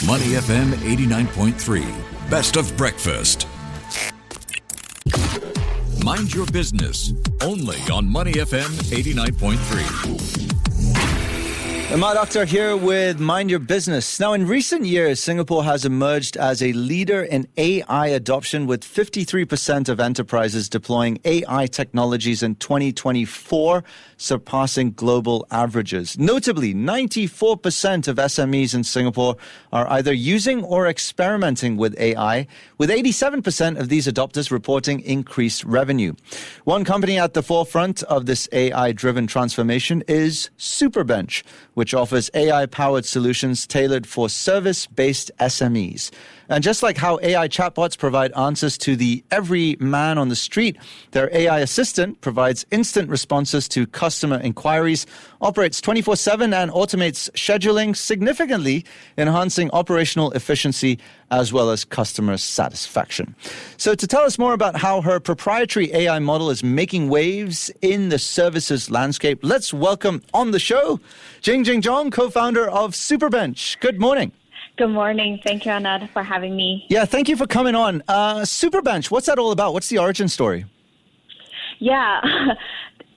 Money FM 89.3. Best of breakfast. Mind your business. Only on Money FM 89.3. My Doctor here with Mind Your Business. Now, in recent years, Singapore has emerged as a leader in AI adoption, with 53% of enterprises deploying AI technologies in 2024, surpassing global averages. Notably, 94% of SMEs in Singapore are either using or experimenting with AI, with 87% of these adopters reporting increased revenue. One company at the forefront of this AI-driven transformation is Superbench, which offers AI-powered solutions tailored for service-based SMEs. And just like how AI chatbots provide answers to the every man on the street, their AI assistant provides instant responses to customer inquiries, operates 24/7, and automates scheduling, significantly enhancing operational efficiency as well as customer satisfaction. So to tell us more about how her proprietary AI model is making waves in the services landscape, let's welcome on the show Jingjing Zhong, co-founder of Superbench. Good morning. Good morning. Thank you, Anand, for having me. Yeah, thank you for coming on. Superbench, what's that all about? What's the origin story? Yeah,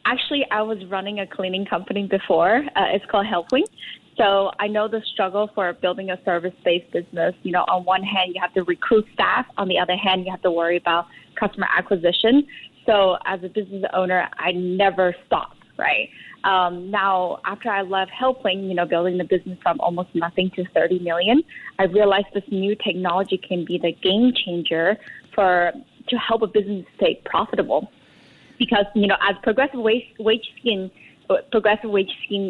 actually, I was running a cleaning company before. It's called Helping. So I know the struggle for building a service-based business. You know, on one hand, you have to recruit staff. On the other hand, you have to worry about customer acquisition. So as a business owner, I never stopped, right? Now, after I left Helping, building the business from almost nothing to 30 million, I realized this new technology can be the game changer to help a business stay profitable. Because, as progressive wage scheme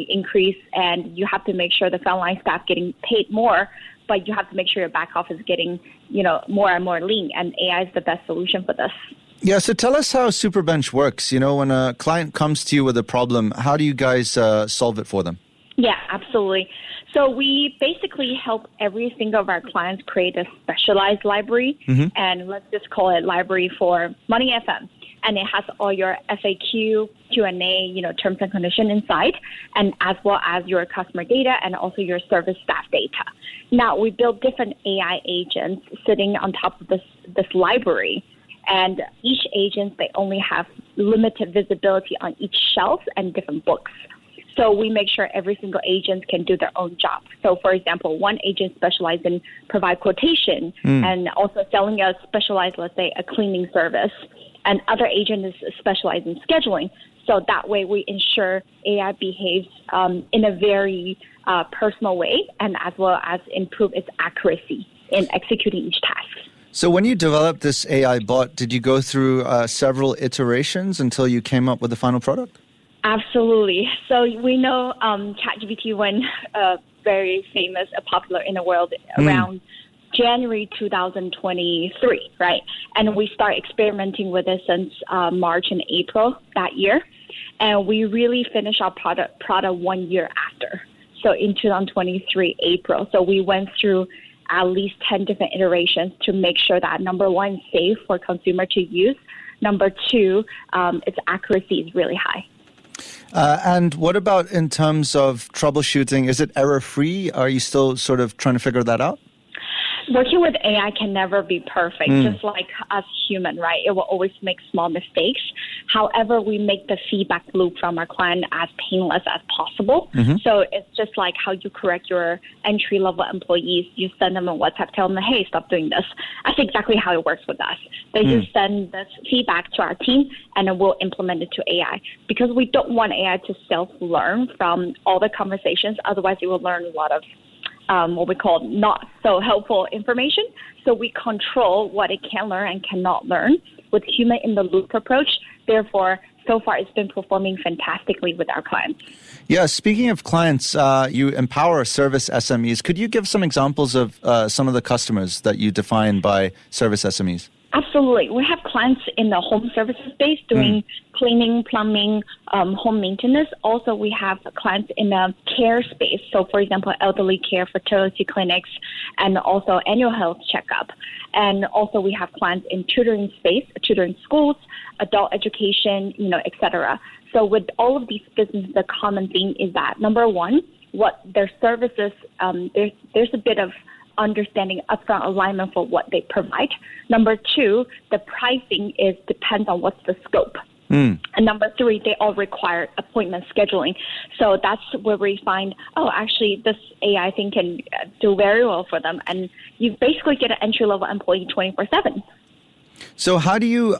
increase, and you have to make sure the frontline staff getting paid more, but you have to make sure your back office is getting, more and more lean, and AI is the best solution for this. Yeah, so tell us how Superbench works. When a client comes to you with a problem, how do you guys solve it for them? Yeah, absolutely. So we basically help every single of our clients create a specialized library, and let's just call it library for Money FM. And it has all your FAQ, Q&A, terms and conditions inside, and as well as your customer data and also your service staff data. Now, we build different AI agents sitting on top of this library. And each agent, they only have limited visibility on each shelf and different books. So we make sure every single agent can do their own job. So, for example, one agent specializes in provide quotation and also selling a specialized, let's say, a cleaning service. And other agent is specialized in scheduling. So that way we ensure AI behaves in a very personal way, and as well as improve its accuracy in executing each task. So when you developed this AI bot, did you go through several iterations until you came up with the final product? Absolutely. So we know ChatGPT went very famous, popular in the world around January 2023, right? And we started experimenting with it since March and April that year. And we really finished our product 1 year after. So in 2023, April. So we went through at least 10 different iterations to make sure that, number one, safe for consumer to use. Number two, its accuracy is really high. And what about in terms of troubleshooting? Is it error-free? Are you still sort of trying to figure that out? Working with AI can never be perfect, just like us human, right? It will always make small mistakes. However, we make the feedback loop from our client as painless as possible. So it's just like how you correct your entry-level employees. You send them a WhatsApp, tell them, hey, stop doing this. That's exactly how it works with us. They just send this feedback to our team, and then we'll implement it to AI. Because we don't want AI to self-learn from all the conversations. Otherwise, it will learn a lot of what we call not so helpful information. So we control what it can learn and cannot learn with human in the loop approach. Therefore, so far it's been performing fantastically with our clients. Yeah, speaking of clients, you empower service SMEs. Could you give some examples of some of the customers that you define by service SMEs? Absolutely. We have clients in the home services space doing cleaning, plumbing, home maintenance. Also, we have clients in the care space. So, for example, elderly care, fertility clinics, and also annual health checkup. And also, we have clients in tutoring space, tutoring schools, adult education, et cetera. So, with all of these businesses, the common theme is that, number one, what their services, there's a bit of understanding upfront alignment for what they provide. Number two, the pricing depends on what's the scope. And number three, they all require appointment scheduling. So that's where we find, actually, this AI thing can do very well for them. And you basically get an entry-level employee 24/7. So how do you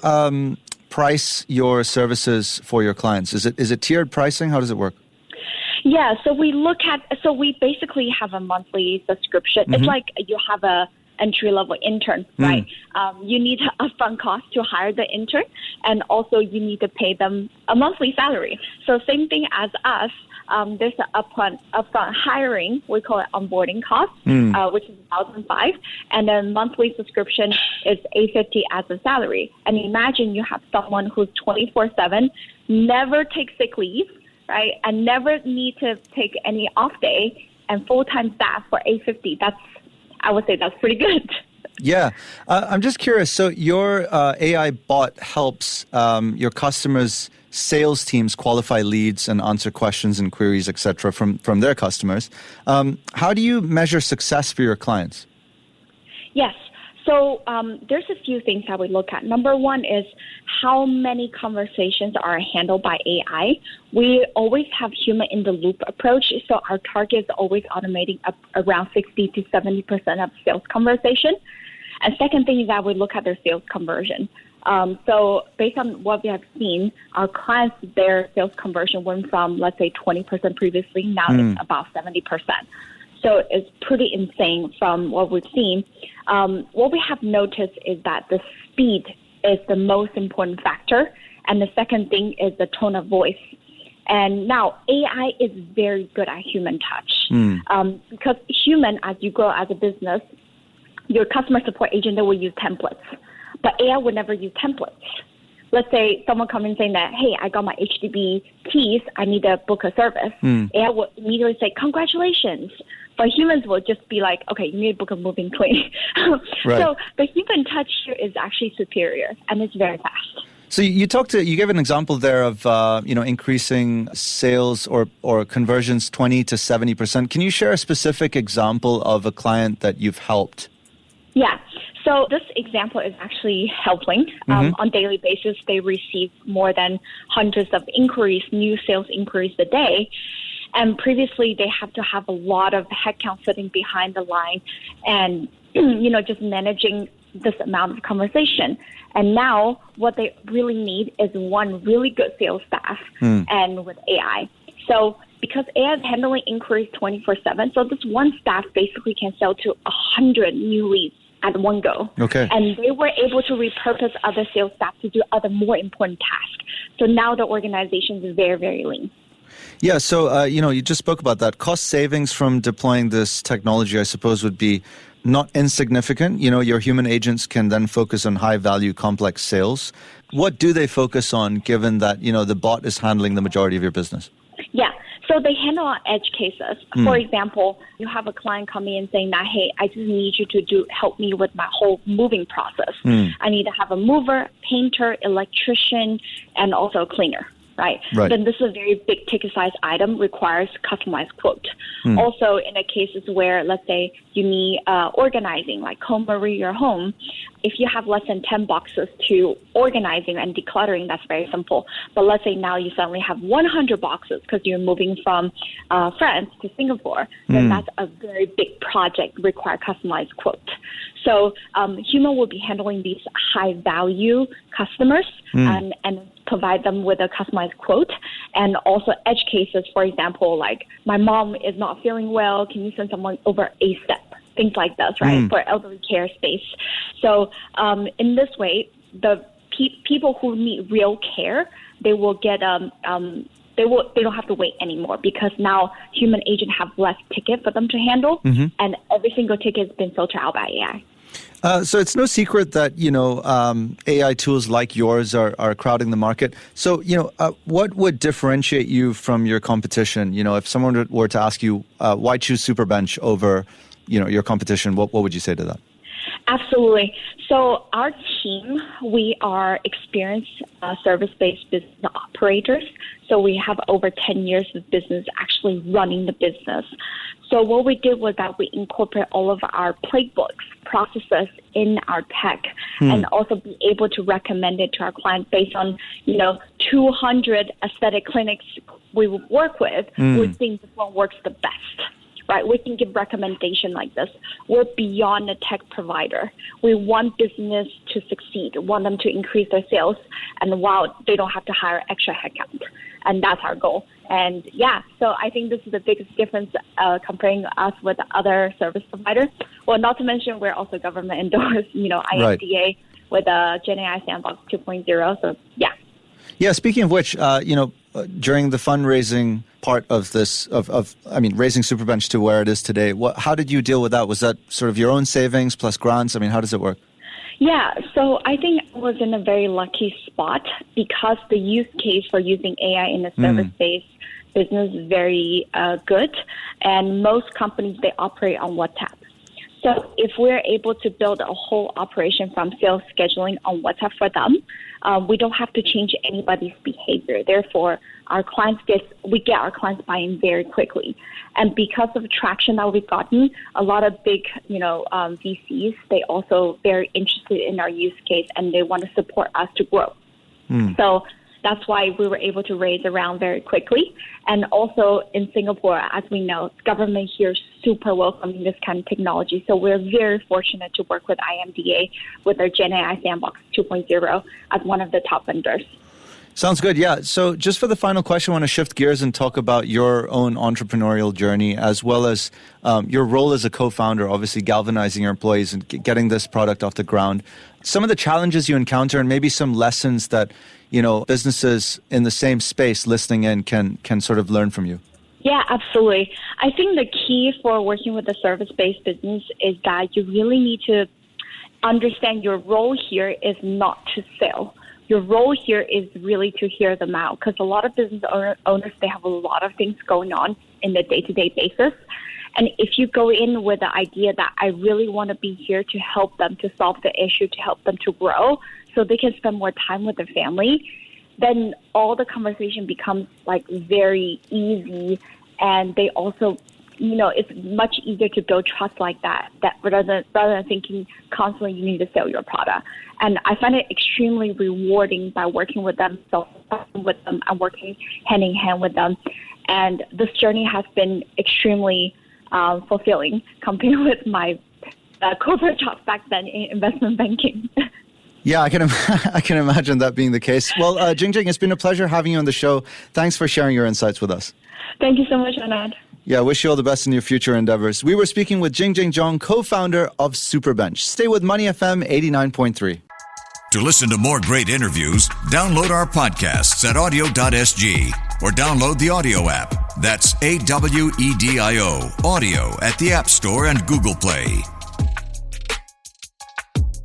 price your services for your clients? Is it tiered pricing? How does it work? Yeah, so we basically have a monthly subscription. It's like you have a entry-level intern, right? You need an upfront cost to hire the intern, and also you need to pay them a monthly salary. So same thing as us. There's an upfront hiring, we call it onboarding cost, which is $1,500, and then monthly subscription is $850 as a salary. And imagine you have someone who's 24/7, never takes sick leave, right, and never need to take any off day, and full-time staff for $850. I would say that's pretty good. Yeah. I'm just curious. So your AI bot helps your customers' sales teams qualify leads and answer questions and queries, et cetera, from their customers. How do you measure success for your clients? Yes. So there's a few things that we look at. Number one is how many conversations are handled by AI. We always have human in the loop approach, so our target is always automating up around 60 to 70% of sales conversation. And second thing is that we look at their sales conversion. So based on what we have seen, our clients, their sales conversion went from, let's say, 20% previously, now it's about 70%. So it's pretty insane from what we've seen. What we have noticed is that the speed is the most important factor. And the second thing is the tone of voice. And now AI is very good at human touch. Because human, as you grow as a business, your customer support agent, they will use templates. But AI would never use templates. Let's say someone comes in saying that, hey, I got my HDB keys, I need to book a service. AI will immediately say, congratulations. But humans will just be like, okay, you need to book a moving train. Right. So the human touch here is actually superior, and it's very fast. So you gave an example there of increasing sales or conversions 20 to 70%. Can you share a specific example of a client that you've helped? Yeah. So this example is actually helping. On daily basis, they receive more than hundreds of inquiries, new sales inquiries a day. And previously, they have to have a lot of headcount sitting behind the line and, just managing this amount of conversation. And now what they really need is one really good sales staff and with AI. So because AI is handling inquiries 24/7, so this one staff basically can sell to 100 new leads at one go. Okay. And they were able to repurpose other sales staff to do other more important tasks. So now the organization is very, very lean. Yeah, so, you just spoke about that. Cost savings from deploying this technology, I suppose, would be not insignificant. Your human agents can then focus on high-value, complex sales. What do they focus on, given that, the bot is handling the majority of your business? Yeah, so they handle on edge cases. For example, you have a client coming in saying that, hey, I just need you to help me with my whole moving process. I need to have a mover, painter, electrician, and also a cleaner. Right. Then this is a very big ticket size item, requires customized quote. Also, in the cases where, let's say, you need organizing, like KonMari your home, if you have less than 10 boxes to organizing and decluttering, that's very simple. But let's say now you suddenly have 100 boxes because you're moving from France to Singapore, then that's a very big project, require customized quote. So human will be handling these high value customers and provide them with a customized quote, and also edge cases, for example, like my mom is not feeling well, can you send someone over ASAP? Things like this, right, for elderly care space. So in this way, the people who need real care, they will get they don't have to wait anymore because now human agent have less ticket for them to handle, and every single ticket has been filtered out by AI. So it's no secret that, AI tools like yours are crowding the market. So, what would differentiate you from your competition? If someone were to ask you, why choose Superbench over, your competition, what would you say to that? Absolutely. So our team, we are experienced service-based business operators. So we have over 10 years of business actually running the business. So what we did was that we incorporate all of our playbooks, processes in our tech, and also be able to recommend it to our clients based on, 200 aesthetic clinics we work with. We think this one works the best. Right, we can give recommendation like this. We're beyond a tech provider. We want business to succeed, want them to increase their sales, and while they don't have to hire extra headcount. And that's our goal. And so I think this is the biggest difference comparing us with other service providers. Well, not to mention we're also government endorsed, IMDA with Gen AI Sandbox 2.0. So Yeah, speaking of which, during the fundraising part of this, raising Superbench to where it is today, how did you deal with that? Was that sort of your own savings plus grants? I mean, how does it work? Yeah, so I think I was in a very lucky spot because the use case for using AI in a service-based business is very good, and most companies, they operate on WhatsApp. So if we're able to build a whole operation from sales scheduling on WhatsApp for them, we don't have to change anybody's behavior. Therefore, we get our clients buy-in very quickly. And because of the traction that we've gotten, a lot of big, VCs, they also very interested in our use case and they want to support us to grow. So that's why we were able to raise a round very quickly. And also in Singapore, as we know, government here is super welcoming this kind of technology. So we're very fortunate to work with IMDA with our Gen AI Sandbox 2.0 as one of the top vendors. Sounds good, yeah. So just for the final question, I want to shift gears and talk about your own entrepreneurial journey as well as your role as a co-founder, obviously galvanizing your employees and getting this product off the ground. Some of the challenges you encounter and maybe some lessons that, businesses in the same space listening in can sort of learn from you. Yeah, absolutely. I think the key for working with a service-based business is that you really need to understand your role here is not to sell. Your role here is really to hear them out because a lot of business owners, they have a lot of things going on in the day-to-day basis. And if you go in with the idea that I really want to be here to help them to solve the issue, to help them to grow so they can spend more time with their family, then all the conversation becomes like very easy. And they also, it's much easier to build trust like that rather than thinking constantly you need to sell your product. And I find it extremely rewarding by working with them, I'm working hand in hand with them. And this journey has been extremely fulfilling compared with my corporate job back then in investment banking. Yeah, I can imagine that being the case. Well, Jingjing, it's been a pleasure having you on the show. Thanks for sharing your insights with us. Thank you so much, Anand. Yeah, wish you all the best in your future endeavors. We were speaking with Jingjing Zhong, co-founder of Superbench. Stay with Money FM 89.3. To listen to more great interviews, download our podcasts at audio.sg or download the audio app. That's AWEDIO, audio at the App Store and Google Play.